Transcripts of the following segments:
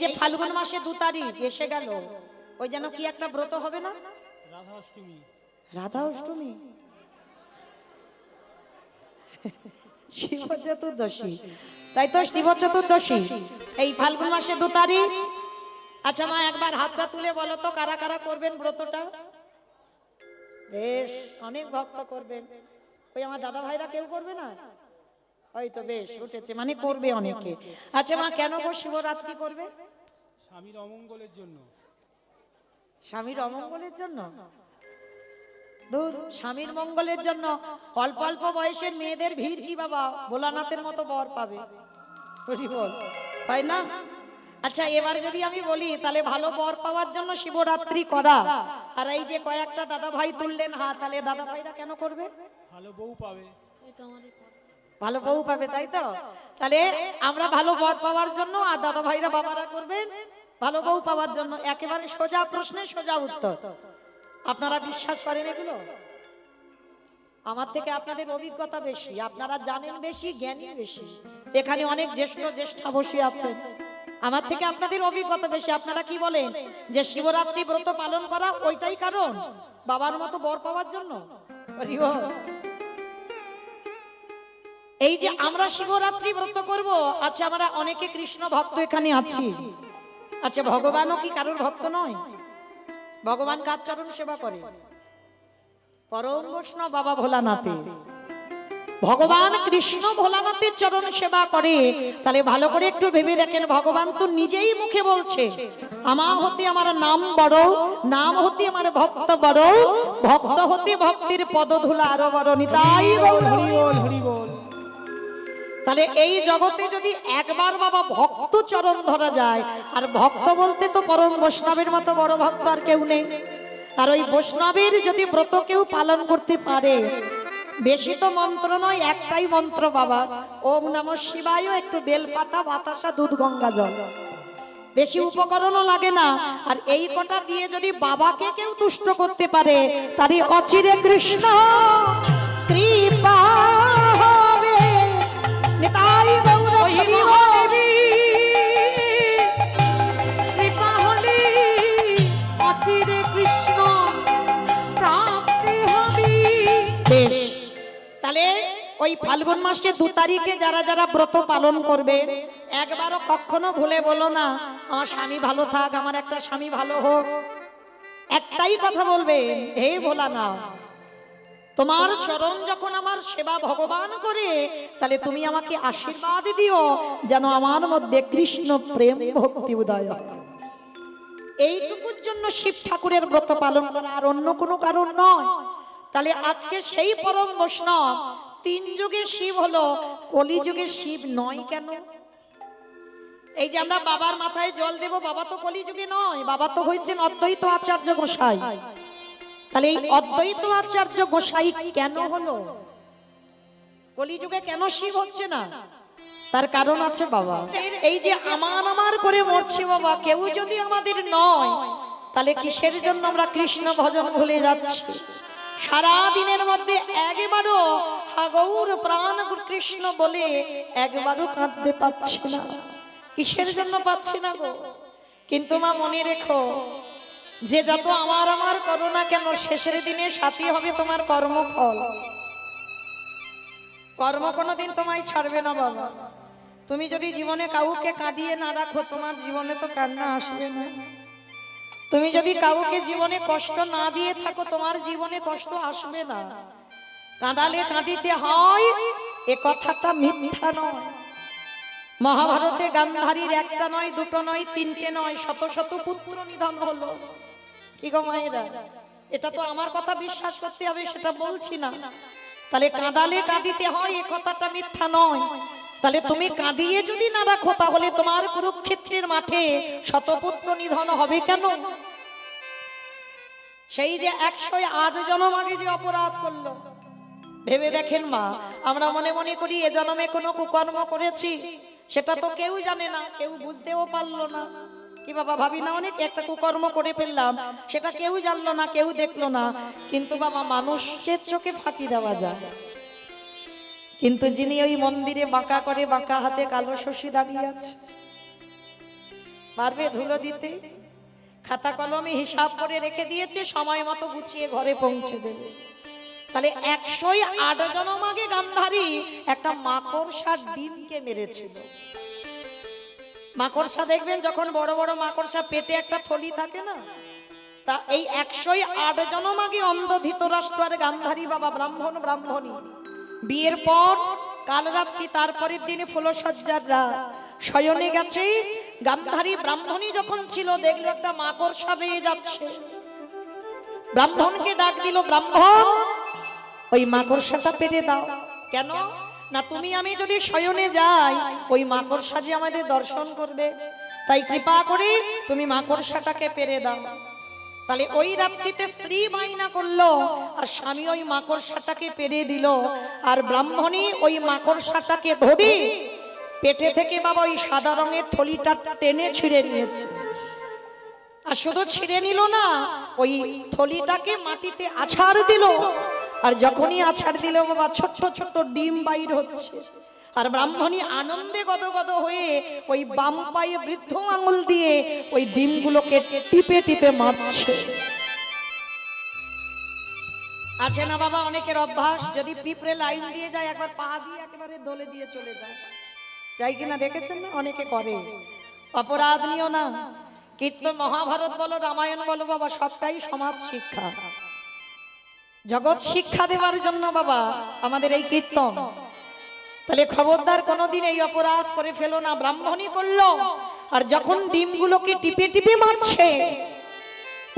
যে ফাল্গুন মাসে 2 তারিখ এসে গেল, ওই যেন কি একটা ব্রত হবে না, রাধা অষ্টমী। রাধা অষ্টমী, শিব চতুর্দশী, তাই তো শিব চতুর্দশী এই ফাল্গুন মাসে 2 তারিখ। আচ্ছা মা একবার হাতটা তুলে বলো তো কারা কারা করবেন ব্রতটা? বেশ, অনেক ভক্ত করবেন। ওই আমার দাদা ভাইরা কেউ করবে না? ওই তো বেশ উঠেছে, মানে করবে অনেকে। আচ্ছা মা কেন গো শিবরাত্রি করবে? স্বামীর অমঙ্গলের জন্য। স্বামীর অমঙ্গলের জন্য? দূর, স্বামীর মঙ্গলের জন্য অল্প অল্প বয়সের মেয়েদের ভিড় কি বাবা, ভোলানাথের মতো বর পাবে, হরি বল, হয় না? আচ্ছা এবার যদি আমি বলি তাহলে ভালো বর পাওয়ার জন্য শিবরাত্রি করা, আর এই যে কয়েকটা দাদা ভাই তুললেন হাত, তাহলে দাদা ভাইরা কেন করবে? ভালো বউ পাবে। ভালো বউ পাবে, তাই তো? তাহলে আমরা ভালো বর পাওয়ার জন্য, আর দাদা ভাইরা বাবারা করবেন ভালো বউ পাওয়ার জন্য। একেবারে সোজা প্রশ্নের সোজা উত্তর। আপনারা বিশ্বাস করেন এগুলো? আমার থেকে আপনাদের অভিজ্ঞতা বেশি, আপনারা জানেন বেশি, জ্ঞানী বেশি। এখানে অনেক জ্যেষ্ঠা বসে আছেন, আমার থেকে আপনাদের অভিজ্ঞতা বেশি। আপনারা কি বলেন যে শিবরাত্রি ব্রত পালন করা ওইটাই কারণ, বাবার মতো বর পাওয়ার জন্য? এই যে আমরা শিবরাত্রি ব্রত করব, আচ্ছা আমরা অনেকে কৃষ্ণ ভক্ত এখানে আছি, আচ্ছা ভগবানও কি কারোর ভক্ত নয়? ভগবান কার চরণ সেবা করে? পরম বৈষ্ণব বাবা ভোলানাথে। ভগবান কৃষ্ণ ভোলানাথের চরণ সেবা করে, তাহলে ভালো করে একটু ভেবে দেখেন, ভগবান তো নিজেই মুখে বলছে আমার হতে আমার নাম বড়, নাম হতে আমার ভক্ত বড়, ভক্ত হতে ভক্তির পদধূলা আরো বড়, নিতাই গৌর হরি বল, হরি বল। তাহলে এই জগতে যদি একবার বাবা ভক্ত চরণ ধরা যায়, আর ভক্ত বলতে তো পরম বৈষ্ণবের মতো বড় ভক্ত আর কেউ নেই। আর ওই বৈষ্ণবের যদি ব্রত কেউ পালন করতে পারে, বেশি তো মন্ত্র নয়, একটাই মন্ত্র বাবা, ওম নমঃ শিবায়, একটু বেলপাতা, বাতাসা, দুধ, গঙ্গা জল, বেশি উপকরণও লাগে না। আর এই কটা দিয়ে যদি বাবাকে কেউ তুষ্ট করতে পারে, তারই অচিরে কৃষ্ণ কৃপা হবে, নিতাই গৌর হরি বল। কৃপা হলে অচিরে কৃষ্ণ প্রাপ্তি হবে। বেশ, তাহলে ওই ফাল্গুন মাসে 2 তারিখে যারা যারা ব্রত পালন করবে, একবারও কখনো ভুলে বলো না আমার স্বামী ভালো থাক, আমার একটা স্বামী ভালো হোক। একটাই কথা বলবে, হে ভোলা না, তোমার চরণ যখন আমার সেবা ভগবান করে, তাহলে তুমি আমাকে আশীর্বাদ দিও যেন আমার মধ্যে কৃষ্ণ প্রেম ভক্তি উদয় হয়। এইটুকুর জন্য শিব ঠাকুরের ব্রত পালন করা, আর অন্য কোনো কারণ নয়। তাহলে আজকে সেই পরম বৈষ্ণব 3 যুগে শিব হলো, কলি যুগে শিব নয় কেন? এই যে আমরা বাবার মাথায় জল দেব, বাবা তো কলি যুগে নয়, বাবা তো হয়েছেন অদ্বৈত আচার্য গোসাই। তাহলে এই অদ্বৈত আচার্য গোসাই কেন হলো? কলি যুগে কেন শিব হচ্ছে না? তার কারণ আছে বাবা। এই যে আমার করে মরছে বাবা, কেউ যদি আমাদের নয়, তাহলে কিসের জন্য আমরা কৃষ্ণ ভজন ভুলে যাচ্ছি? সারা দিনের মধ্যে একবারও গৌর প্রাণ কৃষ্ণ বলে একবারও কাঁদতে পাচ্ছি না। কিসের জন্য পাচ্ছি না গো? কিন্তু মা মনে রেখো, যে যত আমার করো না কেন, শেষের দিনে সাথী হবে তোমার কর্মফল। কর্ম কোনোদিন তোমায় ছাড়বে না বাবা। তুমি যদি জীবনে কাউকে কাঁদিয়ে না রাখো, তোমার জীবনে তো কান্না আসবে না। তুমি যদি কাউকে জীবনে কষ্ট না দিয়ে থাকো, তোমার জীবনে কষ্ট আসবে না। কাঁদালে কাঁদিতে হয়, এ কথাটা মিথ্যা নয়। মহাভারতে গান্ধারীর 1টা নয়, 2টো নয়, 3টে নয়, শত শত পুত্র নিধন হলো। কি গো মায়েরা, এটা তো আমার কথা বিশ্বাস করতে হবে, সেটা বলছি না। তাহলে কাঁদালে কাঁদিতে হয়, এ কথাটা মিথ্যা নয়। তাহলে তুমি কাঁদিয়ে যদি না রাখো, তাহলে তোমার কুরুক্ষেত্রের মাঠে শতপুত্র নিধন হবে কেন? সেই যে 108 জনম আগে যে অপরাধ করলো, ভেবে দেখেন মা, আমরা মনে মনে করি এ জন্মে কোনো কুকর্ম করেছি, সেটা তো কেউ জানে না, কেউ বুঝতেও পারলো না। কি বাবা ভাবি না, অনেক একটা কুকর্ম করে ফেললাম, সেটা কেউ জানলো না, কেউ দেখলো না। কিন্তু বাবা মানুষের চোখে ফাঁকি দেওয়া যায়, কিন্তু যিনি ওই মন্দিরে বাঁকা করে, বাঁকা হাতে কালো শশী দাঁড়িয়ে আছে, পারবে ধুলো দিতে? খাতা কলমে হিসাব করে রেখে দিয়েছে, সময় মতো গুছিয়ে ঘরে পৌঁছে দেবে। তাহলে 108 জনম আগে গান্ধারী একটা মাকড়সার ডিমকে মেরেছিল। মাকড়সা দেখবেন যখন বড় বড় মাকড়সা পেটে একটা থলি থাকে না, তা এই 108 জনম আগে অন্ধ ধৃতরাষ্ট্র আর গান্ধারী বাবা ব্রাহ্মণ ব্রাহ্মণী বিয়ের পর কাল রাত্রি তারপরের দিনে ফুলসজ্জার রাত শয়নে গেছে। গান্ধারী ব্রাহ্মণী যখন ছিল দেখলো একটা মাকড়সা বেয়ে যাচ্ছে, ব্রাহ্মণকে ডাক দিল, ব্রাহ্মণ ওই মাকড়সাটা পেরে দাও। কেন না, তুমি আমি যদি শয়নে যাই ওই মাকড়সা যে আমাদের দর্শন করবে, তাই কৃপা করে তুমি মাকড়সাটাকে পেরে দাও। তাহলে ওই রাত্রিতে স্ত্রী বায়না করলো আর স্বামী ওই মাকড়সাটাকে পেরে দিল। আর ব্রাহ্মণী ওই মাকড়সাটাকে ধরে পেটে থেকে বাবা ওই সাদা রঙের থলিটা টেনে ছিঁড়ে নিয়েছে। আর শুধু ছিঁড়ে নিল না, ওই থলিটাকে মাটিতে আছাড় দিল। আর যখনই আছাড় দিল বাবা ছোট্ট ছোট্ট ডিম বাইর হচ্ছে। আর ব্রাহ্মণী আনন্দে গদগদ হয়ে ওই বাম পায়ে বৃদ্ধ আঙুল দিয়ে ওই ডিমগুলোকে টিপে টিপে মারছে। আছে না বাবা অনেকের অভ্যাস, যদি পিঁপড়ে লাইন দিয়ে যায় একবার পা দিয়ে একেবারে দলে দিয়ে চলে যায়, যাই কিনা দেখেছেন না, অনেকে করে। অপরাধ নিও না, কীর্তন মহাভারত বলো রামায়ণ বলো বাবা সবটাই সমাজ শিক্ষা, জগৎ শিক্ষা দেওয়ার জন্য বাবা আমাদের এই কীর্তন। তাহলে খবরদার কোনোদিন এই অপরাধ করে ফেলো না। ব্রাহ্মণী করলো, আর যখন ডিমগুলোকে টিপে টিপে মারছে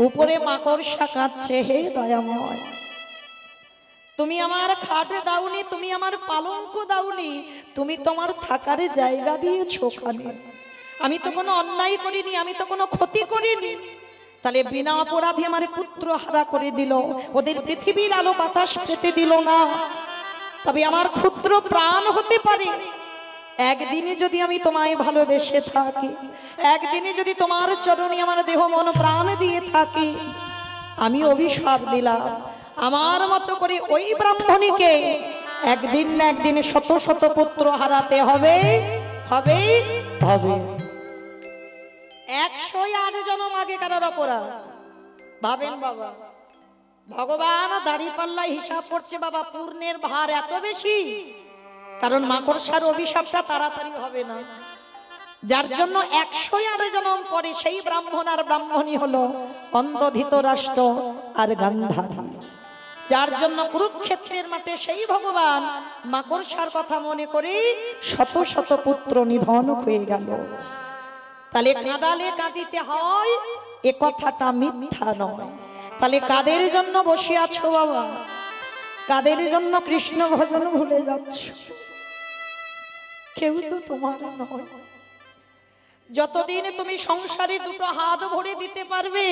উপরে মাকড়সা কাঁদছে, হে দয়াময় তুমি আমার খাটে দাওনি, তুমি আমার পালঙ্ক দাওনি, তুমি তোমার থাকার জায়গা দিয়েছো ওখানে। আমি তো কোনো অন্যায় করিনি, আমি তো কোনো ক্ষতি করিনি। তাহলে বিনা অপরাধে আমার পুত্র হারা করে দিল, ওদের পৃথিবীর আলো বাতাস পেতে দিল না। তবে আমার ক্ষুদ্র প্রাণ হতে পারে, একদিনে যদি আমি তোমায় ভালোবেসে থাকি, একদিনে যদি তোমার চরণে আমার দেহ মন প্রাণ দিয়ে থাকি, আমি অভিশাপ দিলাম আমার মতো করে ওই ব্রাহ্মণীকে একদিন না একদিনে শত শত পুত্র হারাতে হবে হবে হবে। 108 জনম আগে কারোর অপরাধ ভাবেন বাবা। ভগবান দাড়ি পাল্লায় হিসাব করছে বাবা, পূর্ণের ভার এত বেশি, কারণ মাকড়সার অভিশাপটা তাড়াতাড়ি হবে না। যার জন্য 108 জনম পরে সেই ব্রাহ্মণ আর ব্রাহ্মণী হলো অন্ধ ধৃতরাষ্ট্র আর গান্ধারী। যার জন্য কুরুক্ষেত্রের মাঠে সেই ভগবান মাকড়সার কথা মনে করে শত শত পুত্র নিধন হয়ে গেল। তাহলে কাঁদালে কাঁদিতে হয় এ কথাটা মিথ্যা নয়। তাহলে কাদের জন্য বসে আছো বাবা, কাদের জন্য কৃষ্ণ ভজন ভুলে যাচ্ছ? কেউ তো তোমার নয়। যতদিন তুমি সংসারে দুটো হাত ভরে দিতে পারবে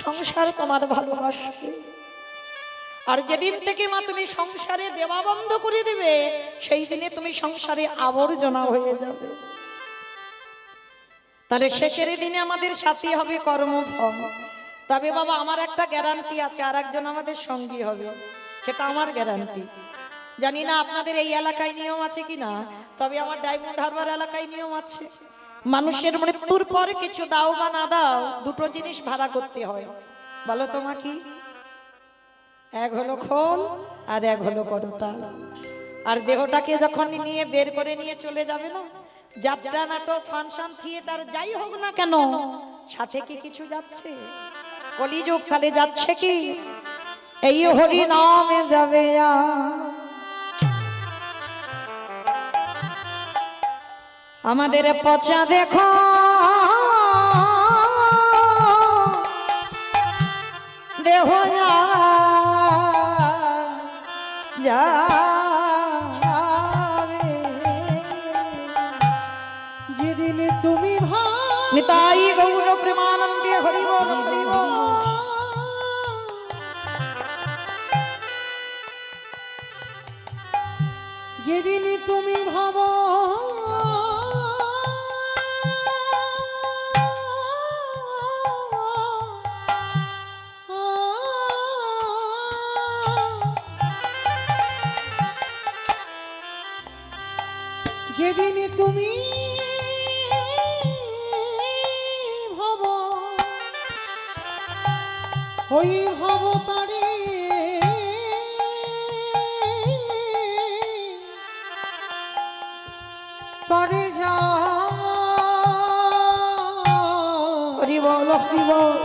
সংসার তোমার ভালোবাসবে। আর যেদিন থেকে মা তুমি সংসারে দেওয়া বন্ধ করে দেবে সেই দিনে তুমি সংসারে আবর্জনা হয়ে যাবে। তাহলে শেষের দিনে আমাদের সাথী হবে কর্মফল। তবে বাবা আমার একটা গ্যারান্টি আছে, আর একজন আমাদের সঙ্গী হবে, সেটা আমার গ্যারান্টি। জানি না আপনাদের এই এলাকায় নিয়ম আছে কিনা, তবে আমার ডায়মন্ড হারবার এলাকায় নিয়ম আছে। মানুষের মৃত্যুর পর কিছু দাও বা না দাও দুটো জিনিস ভাড়া করতে হয়। বলো তোমা কি? এক হলো খোল আর এক হলো করতাল। আর দেহটাকে যখন নিয়ে বের করে নিয়ে চলে যাবে না, যাত্রা নাটক ফাংশন থিয়েটার যাই হোক না কেন, সাথে কি কিছু যাচ্ছে? কলিযুগ তাহলে যাচ্ছে কি? এই হরি নামে যাবে আমাদের পচা দেখো দেহ যেদিন তুমি নিতাই গৌর প্রেমানন্দে হরি বল হরি বল। যেদিন তুমি ভাবো যেদিন তুমি ওই ভাব তারে করে যা হরি বল হরি বল।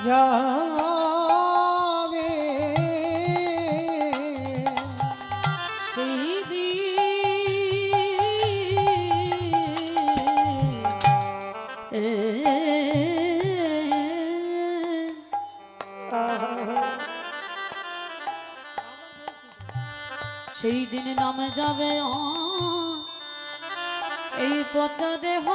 যাবে সেই সেই দিনে নামে যাবে এই পচা দেহ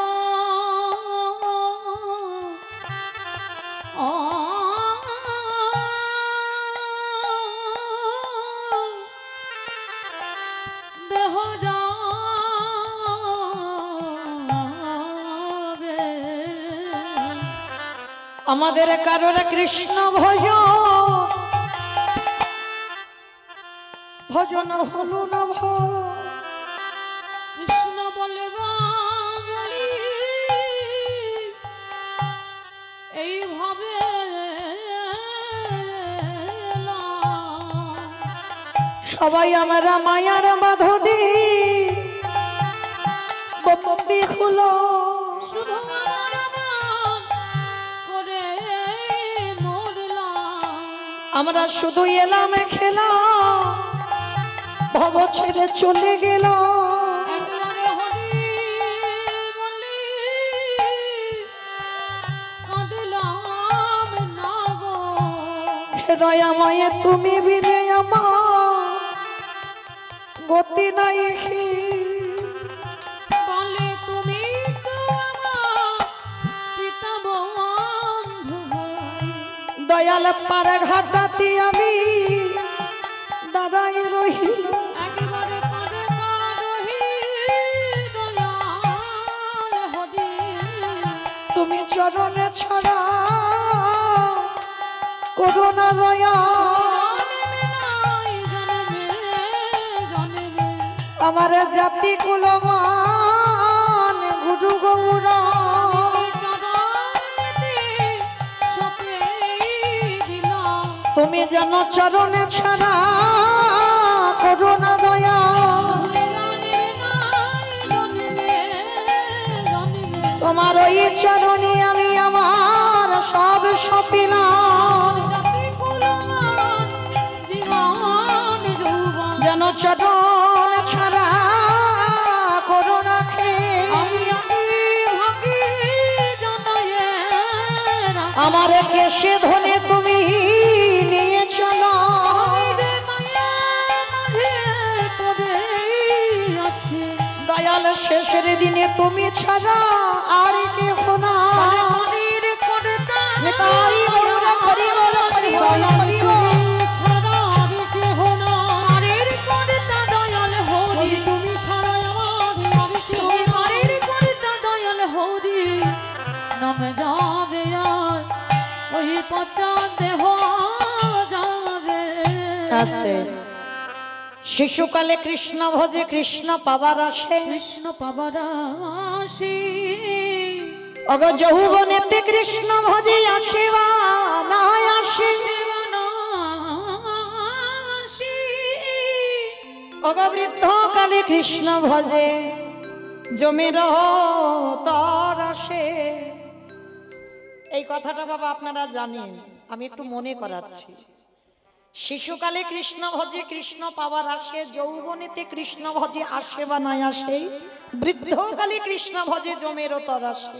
দেহ যাবে। আমাদের কারোর কৃষ্ণ ভজন হলো না কৃষ্ণ বলবা বলি এইভাবে সবাই আমরা মায়ার বাঁধনে বন্দি হলো। শুধু আমার আমার করে মরলাম। আমরা শুধু এলাম খেলা ভব ছেড়ে চলে গেল। একবারে হরি বলি কাঁদলাম না গো। হৃদয়ময় তুমি বিনে আমার গতি নাই। বলে তুমি তো আমার পিতা বন্ধু ভাই। দয়াল পার ঘাটাতে আমি দাঁড়াই রহি। একেবারে পারে কারহি দয়াল হরি। তুমি চরণে ছড়া করুণা দয়া। জনমে নাই জনমে জনমে আমার জাতি কুলমান গুরু গৌরা। চরণেতে সপে দিলাম। তুমি যেন চরণে ছড়া করুণা দয়া। জনমে নাই জনমে জনমে তোমার ওই চরণে আমি আমার সব সপিলাম। জাতি কুলমান জীবন যৌবন। যেন চরণ ছড়া করুণা আমি ভাগি জানায়ে রাখি। আমার কেশে ধনে তুমি নিয়ে চলো। দয়াল শেষের দিনে তুমি ছাড়া আর কেহ না। নিতাই গৌরা হরি বল হরি বল হরি বল। ছাড়া আর কেহ না ওই তুমি ছাড়া আমার আর কেহ নামে যাবে আর ওই পচা দেহ যাবে। আস্তে শিশুকালে কৃষ্ণ ভজে কৃষ্ণ পাবার আসে। কৃষ্ণ পাবার আসি অগ যৌবনেতে কৃষ্ণ ভজে আসিবা না আসে। অগ বৃদ্ধ কালে কৃষ্ণ ভজে জমির তর আসে। এই কথাটা বাবা আপনারা জানেন, আমি একটু মনে করাচ্ছি। শিশুকালে কৃষ্ণ ভজে কৃষ্ণ পাওয়ার আসে, যৌবনেতে কৃষ্ণ ভজে আসে বা নাই আসে, বৃদ্ধকালে কৃষ্ণ ভজে জমের তর আসে।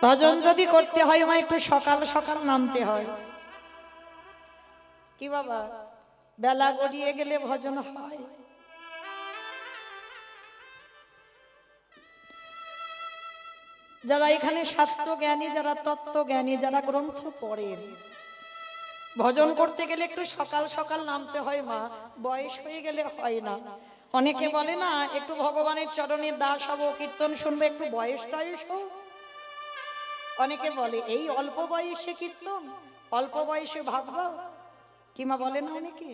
ভজন যদি করতে হয় মা একটু সকাল সকাল নামতে হয়। কি বাবা, বেলা গড়িয়ে গেলে ভজন হয়? যারা এখানে শাস্ত্র জ্ঞানী, যারা তত্ত্ব জ্ঞানী, যারা গ্রন্থ পড়েন, ভজন করতে গেলে একটু সকাল সকাল নামতে হয় মা। বয়স হয়ে গেলে হয় না। অনেকে বলে না একটু ভগবানের চরণে দাস হবো, কীর্তন শুনবো, একটু বয়স টয়স হোক। অনেকে বলে এই অল্প বয়সে কীর্তন, অল্প বয়সে ভাববো, কি মা বলে না অনেকে।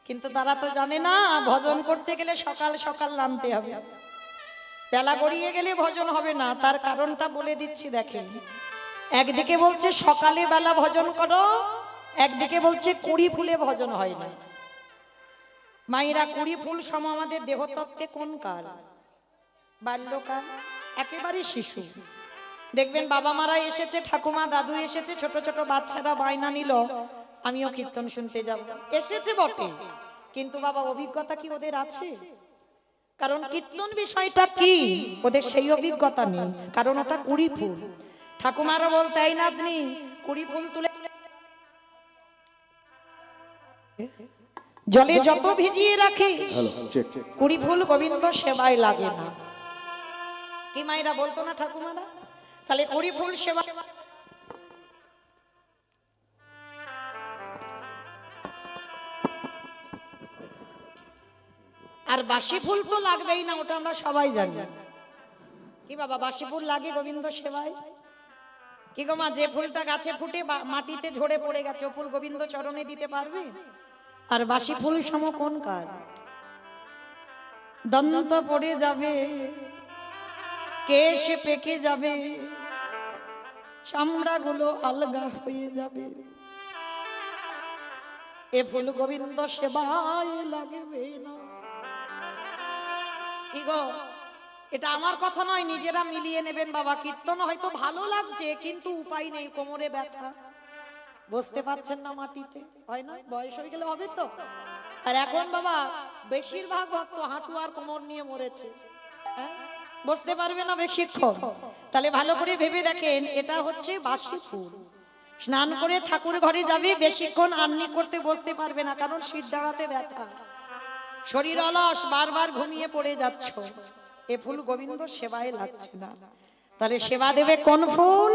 কিন্তু তারা তো জানে না ভজন করতে গেলে সকাল সকাল নামতে হবে। বেলা গড়িয়ে গেলে ভজন হবে না। তার কারণটা বলে দিচ্ছি দেখেন। একদিকে বলছে সকালে বেলা ভজন করো, একদিকে বলছে কুড়ি ফুলে ভজন হয় না। মায়েরা, কুড়ি ফুল সম আমাদের দেহতত্ত্বে কোন কাল? বাল্যকাল, একেবারে শিশু। দেখবেন বাবা মারা এসেছে, ঠাকুমা দাদু এসেছে, ছোট ছোট বাচ্চারা বায়না নিল আমিও কীর্তন শুনতে যাব। এসেছে বটে, কিন্তু বাবা অভিজ্ঞতা কি ওদের আছে? কারণ কীর্তন বিষয়টা কি ওদের সেই অভিজ্ঞতা নেই, কারণ ওটা কুড়ি ফুল। ঠাকুমারা বলতে এই নাতনি কুড়ি ফুল তুলে জলে যত ভিজিয়ে রাখে কুড়ি ফুল গোবিন্দ সেবায় লাগে না। কি মায়েরা বলতো না ঠাকুমারা? তাহলে কুড়ি ফুল সেবা। আর বাসি ফুল তো লাগবেই না, ওটা আমরা সবাই জানি। কি বাবা, বাসি ফুল লাগে গোবিন্দ সেবায়? কি গো মা, যে ফুলটা গাছে ফুটে মাটিতে ঝরে পড়ে গেছে, ও ফুল গোবিন্দ চরণে দিতে পারবে? আর বাসি ফুল সম কোন কাজ? দন্ত পড়ে যাবে, কেশ পেকে যাবে, চামড়া গুলো আলগা হয়ে যাবে, এ ফুল গোবিন্দ সেবায় লাগবে না। কি গো, এটা আমার কথা নয়, নিজেরা মিলিয়ে নেবেন বাবা। কীর্তন হয়তো ভালো লাগছে, কিন্তু উপায় নেই, কোমরে ব্যথা, বসতে পারছেন না মাটিতে, হয় না? বয়স হয়ে গেলে হবে তো। আর এখন বাবা বেশিরভাগ ভক্ত হাঁটু আর কোমর নিয়ে মরেছে, হ্যাঁ, বসতে পারবে না বেশিক্ষণ। তাহলে ভালো করে ভেবে দেখেন, এটা হচ্ছে বাসি ফুল। স্নান করে ঠাকুর ঘরে যাবে, বেশিক্ষণ আন্নি করতে বসতে পারবে না, কারণ শীত দাঁড়াতে ব্যথা, শরীর অলস, বারবার ঘুমিয়ে পড়ে যাচ্ছ, এ ফুল গোবিন্দ সেবায় লাগছে না। তাহলে সেবা দেবে কোন ফুল?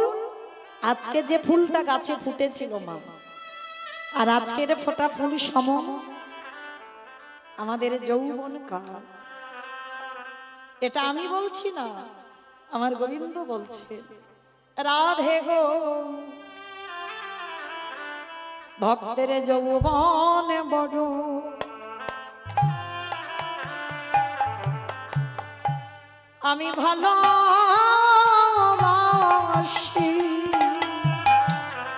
আজকে যে ফুলটা গাছে ফুটেছিল মা, আর আজকের ফোটা ফুল সম আমাদের যৌবন কাল। এটা আমি বলছি না, আমার গোবিন্দ বলছে। রাধে গো, ভক্তের যৌবন বড়, আমি ভালোবাসি,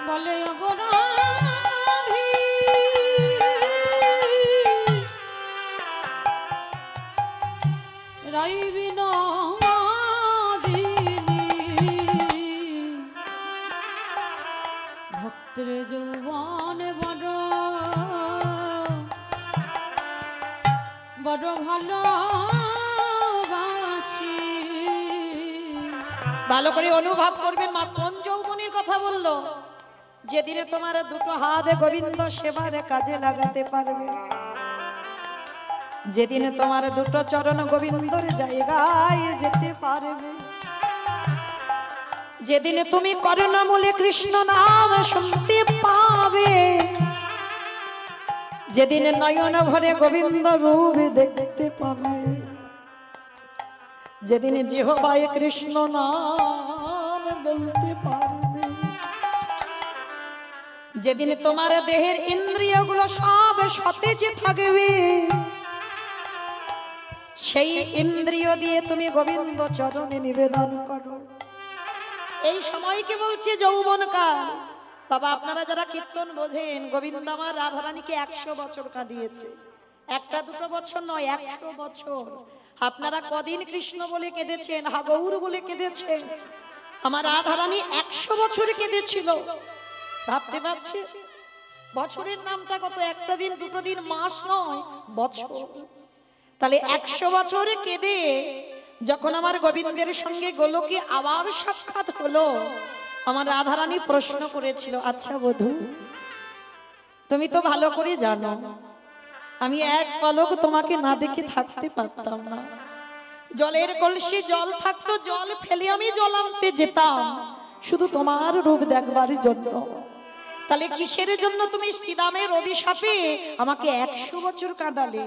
বলে ওগো রাধি, রাইবি না দিনি, ভক্তের যৌবন বড় বড় ভালোবাসি। ভালো করে অনুভব করবেন মা কোন যৌবনের কথা বললো। যেদিনে তোমার দুটো হাত গোবিন্দ সেবার কাজে লাগাতে পারবে, যেদিনে তোমার দুটো চরণ গোবিন্দর জায়গায় যেতে পারবে, যেদিনে তুমি করুণামূলে কৃষ্ণ নাম শুনতে পাবে, যেদিনে নয়ন ভরে গোবিন্দ রূপ দেখতে পাবে, যেদিনে জিহ্বায় কৃষ্ণ নাম বলতে পারবে, যেদিনে তোমার দেহের ইন্দ্রিয়গুলো সব সতেজ থাকবে, সেই ইন্দ্রিয় দিয়ে তুমি গোবিন্দ চরণে নিবেদন করো। এই সময়কে বলছে যৌবনকাল। বাবা আপনারা যারা কীর্তন বোঝেন, গোবিন্দ আমার রাধারানীকে 100 বছর কাঁদিয়েছে, একটা দুটো বছর নয়, 100 বছর। আপনারা কদিন কৃষ্ণ বলে কেঁদেছেন, হা গৌর বলে কেঁদেছেন, আমার রাধারানী 100 বছর কেঁদেছিল। ভাবতে পারছে বছরের নামটা কত? একটা দিন দুটো দিন মাস নয়, বছর। তাহলে 100 বছর কেঁদে যখন আমার গোবিন্দের সঙ্গে গোলকে আবার সাক্ষাৎ হলো, আমার রাধারানী প্রশ্ন করেছিল, আচ্ছা বধূ তুমি তো ভালো করে জানো আমি এক পলক তোমাকে না দেখে থাকতে পারতাম না, জলের কলসি জল থাকতো, জল ফেলে আমি জল আনতে যেতাম শুধু তোমার রূপ দেখবার জন্য। তাহলে কিসের জন্য তুমি শ্রীরামের অভিশাপে আমাকে 100 বছর কাঁদালে?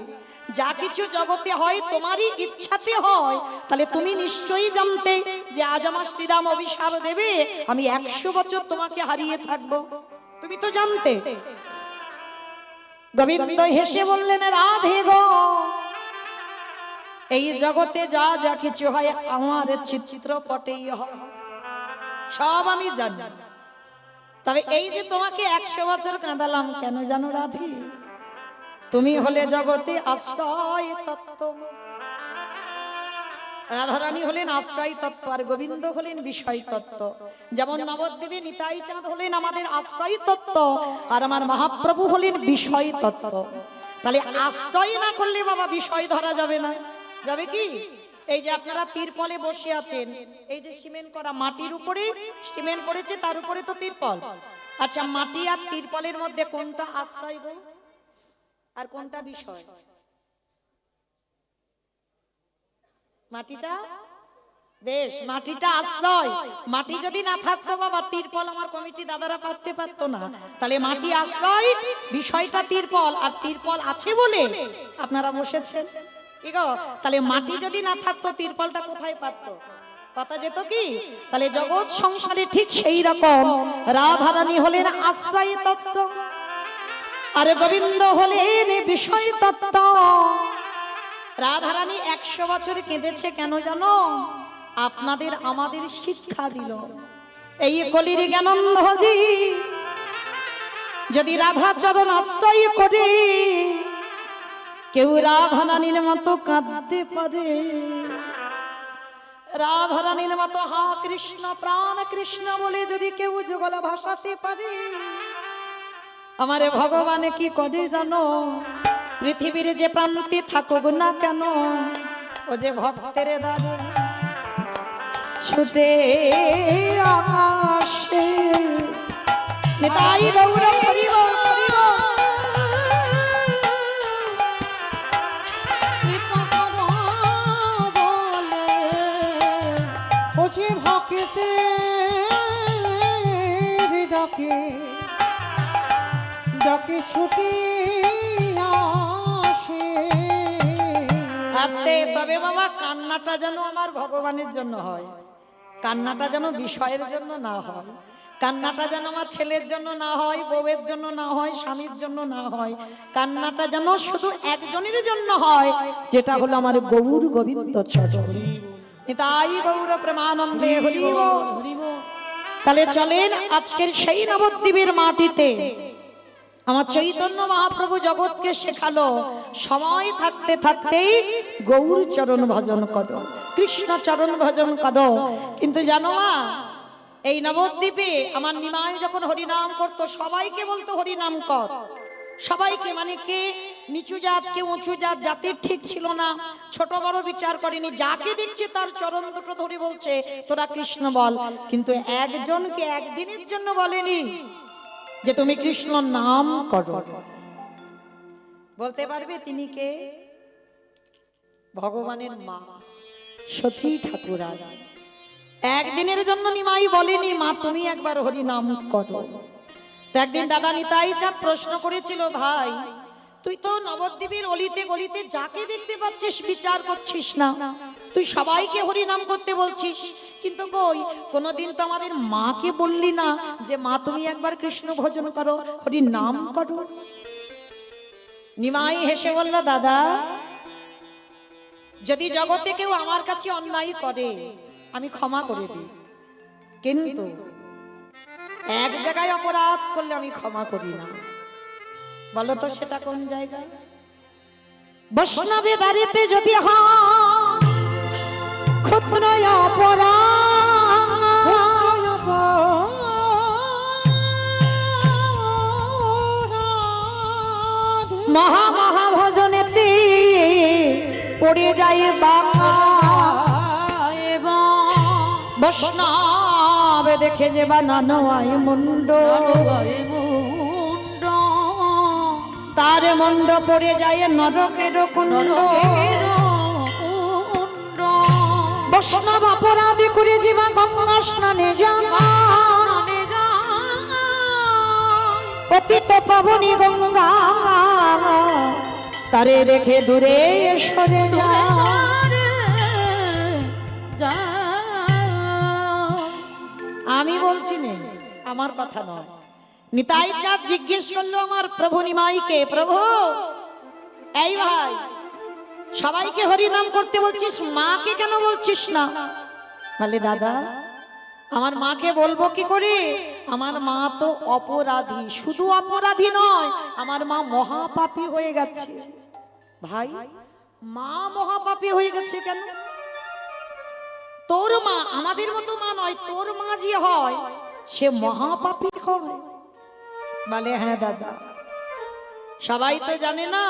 যা কিছু জগতে হয় তোমারই ইচ্ছাতে হয়, তাহলে তুমি নিশ্চয়ই জানতে যে আজ আমার শ্রীরাম অভিশাপ দেবে, আমি 100 বছর তোমাকে হারিয়ে থাকবো, তুমি তো জানতে। গোবিন্দ হেসে বললেন, রাধে গো, এই জগতে যা যা কিছু হয় আমার চিত্রপটেই হয়। সব আমি জানি। তবে এই যে তোমাকে 100 বছর কাঁদালাম কেন জানো রাধে? তুমি হলে জগতে আশ্রয় তত্ত্ব। রাধারানী হলেন আশ্রয় তত্ত্ব আর গোবিন্দ হলেন বিষয় তত্ত্ব। যেমন নবদ্বীপে নিতাই চাঁদ হলেন আমাদের আশ্রয় তত্ত্ব আর আমার মহাপ্রভু হলেন বিষয় তত্ত্ব। তাহলে আশ্রয় না করলে বাবা বিষয় ধরা যাবে না। যাবে কি? এই যে আপনারা তিরপলে বসে আছেন, এই যে সিমেন্ট করা মাটির উপরে সিমেন্ট করেছে, তার উপরে তো তিরপল। আচ্ছা, মাটি আর তিরপলের মধ্যে কোনটা আশ্রয় গো আর কোনটা বিষয়? মাটিটা। বেশ, মাটিটা আশ্রয়। মাটি যদি না থাকতো বাবা তিরপল আমার কমিটি দাদারা পাততে পারতো না। তাহলে মাটি আশ্রয়, বিষয়টা তিরপল, আর তিরপল আছে বলে আপনারা বসেছেন। কি গো? তাহলে মাটি যদি না থাকতো তিরপলটা কোথায় পাততো? পাতা যেত কি? তাহলে জগৎ সংসারে ঠিক সেই রকম রাধারানী হলেন আশ্রয় তত্ত্ব আর গোবিন্দ হলেন বিষয় তত্ত্ব। রাধারানী 100 বছর কেঁদেছে কেন জানো? আপনাদের আমাদের শিক্ষা দিল। এই কলির জ্ঞানন্ধজি যদি রাধা চরণ আশ্রয় করে কেউ রাধারানীর মতো কাঁদতে পারে, রাধারানীর মতো হা কৃষ্ণ প্রাণ কৃষ্ণ বলে যদি কেউ যুগল ভাসাতে পারে, আমারে ভগবানে কি করে জানো? পৃথিবীর যে প্রান্তে থাকুক না কেন, ও যে ভক্তের দ্বারে ছুটে আসে। নিতাই গৌর হরি বল, হরি বল। কৃপা করো বলে ও যে ভক্তের ডাকে ডাকে ছুটে আসে। আস্তে, তবে বাবা কান্নাটা যেন আমার ভগবানের জন্য হয়, কান্নাটা যেন বিষয়ের জন্য না হয়, কান্নাটা যেন আমার ছেলের জন্য না হয়, বউয়ের জন্য না হয়, স্বামীর জন্য না হয়, কান্নাটা যেন শুধু একজনের জন্য হয়, যেটা হলো আমার গৌর গোবিন্দ চরণ। নিতাই গৌর প্রেমানন্দে হরি বল। হরি বল। তাহলে চলেন আজকের সেই নবদ্বীপের মাটিতে আমার চৈতন্য মহাপ্রভু জগৎকে শেখালো সময় থাকতে থাকতেই গৌর চরণ ভজন করো, কৃষ্ণ চরণ ভজন করো। কিন্তু জানো মা, এই নবদ্বীপে আমার নিমাই যখন হরিনাম করতো সবাইকে বলতো হরিনাম কর, সবাইকে, মানে কে নিচু জাত কে উঁচু জাত, জাতির ঠিক ছিল না, ছোট বড় বিচার করেনি, যাকে দেখছে তার চরণ দুটো ধরে বলছে তোরা কৃষ্ণ বল। কিন্তু একজনকে একদিনের জন্য বলেনি যে তুমি কৃষ্ণ নাম করো। বলতে পারবে তিনি কে? ভগবানের মা সচী ঠাকুরানী। একদিনের জন্য নিমাই বলেনি মা তুমি একবার হরি নাম করো। তো একদিন দাদা নিতাই চাঁদ প্রশ্ন করেছিল, ভাই তুই তো নবদ্বীপের অলিতে গলিতে যাকে দেখতে পাচ্ছিস বিচার করছিস না, তুই সবাইকে হরি নাম করতে বলছিস, কিন্তু কই কোনোদিন তো আমাদের মাকে বললি না যে মা তুমি একবার কৃষ্ণ ভজন করো, হরি নাম করো। নিমাই হেসে বলল, দাদা যদি জগতে কেউ আমার কাছে অন্যায় করে আমি ক্ষমা করে দিই, কিন্তু এক জায়গায় অপরাধ করলে আমি ক্ষমা করি না। বলো তো সেটা কোন জায়গায়? বৈষ্ণবে দাঁড়িতে যদি হয় ক্ষুদ্র অপরাধ মহা মহা ভজনেতে পড়ে যায় বাবা, বৈষ্ণব দেখে যে বানানো আই মুন্ড, তার মুন্ড পড়ে যায় নরকের কুণ্ড। বৈষ্ণব অপরাধী করে জীবা গঙ্গা স্নানে যাওয়া, পতিত পাবনী গঙ্গা তারে রেখে দূরে সরে যা। আমি বলছি না, আমার কথা নয়। নিতাই চাঁদ জিজ্ঞেস করলো আমার প্রভু নিমাইকে, প্রভু এই ভাই সবাইকে হরি নাম করতে বলছিস, মাকে কেন বলছিস না? বলে দাদা আমার মাকে বলবো কি করে? আমার মা তো অপরাধী, শুধু অপরাধী নয়, আমার মা মহাপাপী হয়ে গেছে। ভাই, মা মহাপাপী হয়ে গেছে কেন? তোর মা আমাদের মতো মা নয়, তোর মা যে হয় সে মহাপাপী হবে। বলে হ্যাঁ দাদা, সবাই তো জানে না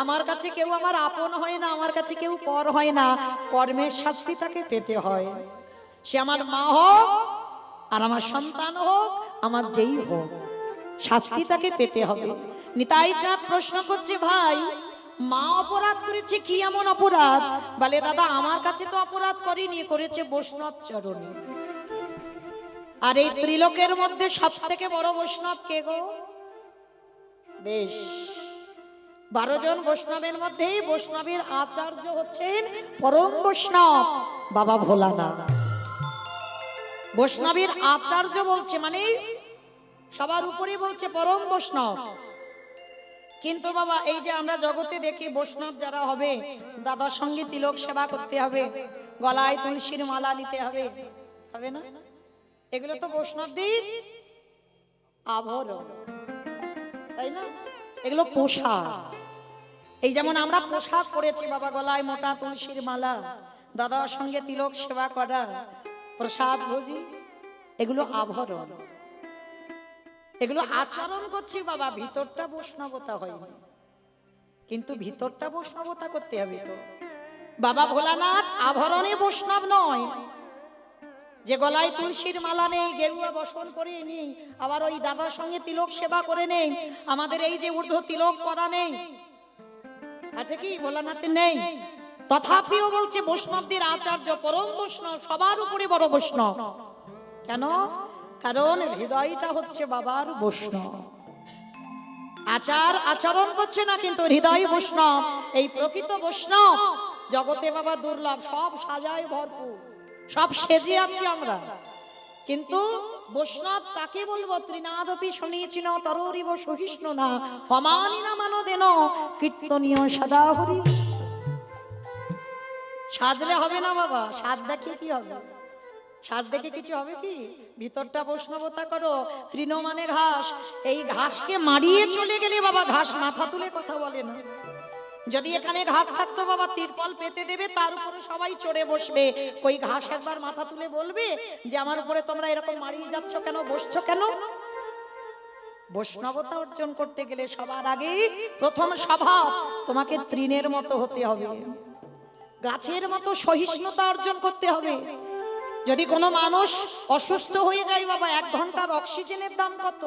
আমার কাছে কেউ আমার আপন হয় না, আমার কাছে কেউ পর হয় না, কর্মের শাস্তি তাকে পেতে হয়। সে আমার মা হোক আর আমার সন্তান হোক, আমার যেই হোক, শাস্তি তাকে পেতে হবে। নিতাই চাঁদ প্রশ্ন করছে, ভাই মা অপরাধ করেছে, কি এমন অপরাধ? বলে দাদা, আমার কাছে তো অপরাধ করেনি, করেছে বৈষ্ণব চরণে। আর এই ত্রিলোকের মধ্যে সব থেকে বড় বৈষ্ণব কে গো? বেশ, 12 জন বৈষ্ণবের মধ্যে বৈষ্ণবের আচার্য হচ্ছেন পরম বৈষ্ণব বাবা ভোলানাথ। বৈষ্ণবের আচার্য বলছে মানে সবার উপরে বলছে পরম বৈষ্ণব। কিন্তু বাবা, এই যে আমরা জগতে দেখি বৈষ্ণব যারা হবে, দাদার সঙ্গে তিলক সেবা করতে হবে, গলায় তুলসীর মালা নিতে হবে, হবে না? এগুলো তো বৈষ্ণবদের আভরণ, তাই না? এগুলো পোশাক। এই যেমন আমরা পোশাক পরেছি বাবা, গলায় মোটা তুলসীর মালা, দাদার সঙ্গে তিলক সেবা করা, প্রসাদ ভোজি, এগুলো আভরণ, এগুলো আচরণ করছি বাবা। ভিতরটা বৈষ্ণবতা হয়নি, কিন্তু ভিতরটা বৈষ্ণবতা করতে হবে তো। বাবা ভোলানাথ আভরণে বৈষ্ণব নয়, যে গলায় তুলসীর মালা নেই, গেরুয়া বসন করে নেই, আবার ওই দাদার সঙ্গে তিলক সেবা করে নেই, আমাদের এই যে ঊর্ধ্ব তিলক করা নেই, আছে কি? ভোলানাথের নেই। তথাপিও বলছে বৈষ্ণবদের আচার্য পরম বৈষ্ণব, সবার উপরে বড় বৈষ্ণব। কেন? কারণ হৃদয়টা হচ্ছে বাবার বৈষ্ণব। আচরণ করছে না, কিন্তু হৃদয় বৈষ্ণব। এই প্রকৃত বৈষ্ণব জগতে বাবা দুর্লভ, সব সাজায় ভরপুর, সব সেজে আছি আমরা, কিন্তু বৈষ্ণব কাকে বলবো? ত্রিনাদপি শুনিয়েছিল তররিব সহিষ্ণু না হমানি না মানো দেন কীর্তনীয় সদা হরি। সাজলে হবে না বাবা, সাজ দেখে কি হবে? সাজ দেখে কিছু হবে কি? ভিতরটা বৈষ্ণবতা করো। তৃণ মানে ঘাস, এই ঘাসকে মারিয়ে চলে গেলে বাবা ঘাস মাথা তুলে কথা বলে না। যদি এখানে ঘাস থাকতো বাবা, তিরপল পেতে দেবে, তার উপরে সবাই চড়ে বসবে, কই ঘাস একবার মাথা তুলে বলবে যে আমার উপরে তোমরা এরকম মারিয়ে যাচ্ছ কেন, বসছো কেন? বৈষ্ণবতা অর্জন করতে গেলে সবার আগে প্রথম স্বভাব তোমাকে তৃণের মতো হতে হবে, গাছের মতো সহিষ্ণুতা অর্জন করতে হবে। যদি কোনো মানুষ অসুস্থ হয়ে যায় বাবা, 1 ঘন্টার অক্সিজেনের দাম কত?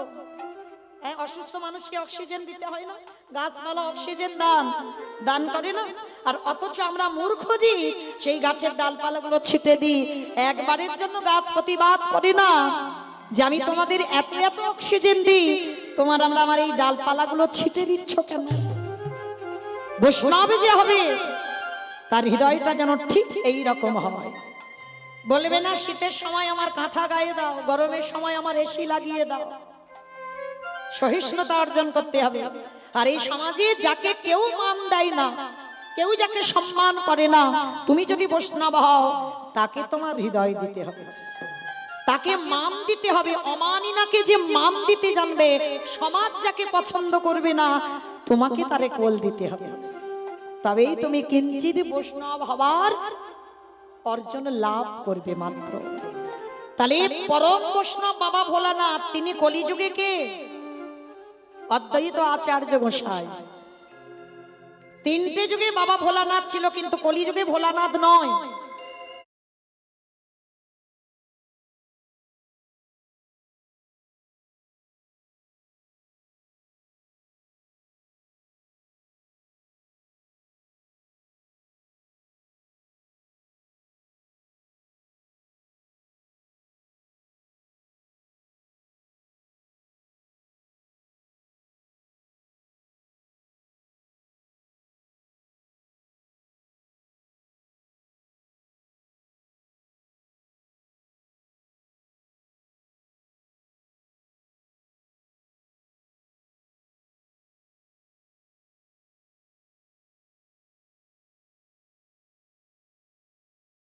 অসুস্থ মানুষকে অক্সিজেন দিতে হয় না? গাছপালা অক্সিজেন দান করে না? আর অথচ আমরা মূর্খ যে সেই গাছের ডালপালাগুলো ছিটে দিই, একবারের জন্য গাছ প্রতিবাদ করে না যে আমি তোমাদের এত এত অক্সিজেন দিই, তোমার আমার এই ডালপালাগুলো ছিটে দিচ্ছ কেন? বৈষ্ণব যে হবে তার হৃদয়টা যেন ঠিক এই রকম হয়। বলবে না শীতের সময় আমার কাঁথা গায়ে দাও, গরমের সময় আমার এসি লাগিয়ে দাও। সহিষ্ণুতা অর্জন করতে হবে। আর এই সমাজে যাকে কেউ মান দেয় না, কেউ যাকে সম্মান করে না, তুমি যদি বৈষ্ণব হও তাকে তোমার হৃদয় দিতে হবে, তাকে মান দিতে হবে। অমানিনাকে যে মান দিতে জানবে, সমাজ যাকে পছন্দ করবে না, তোমাকে তারে কোল দিতে হবে, তবেই তুমি কিঞ্চিত বৈষ্ণব হবার অর্জন লাভ করবে মাত্র। তাহলে পরম বৈষ্ণব বাবা ভোলানাথ, তিনি কলিযুগে কে? অদ্বৈত আচার্য গোসাই। 3টে যুগে বাবা ভোলানাথ ছিল, কিন্তু কলিযুগে ভোলানাথ নয়।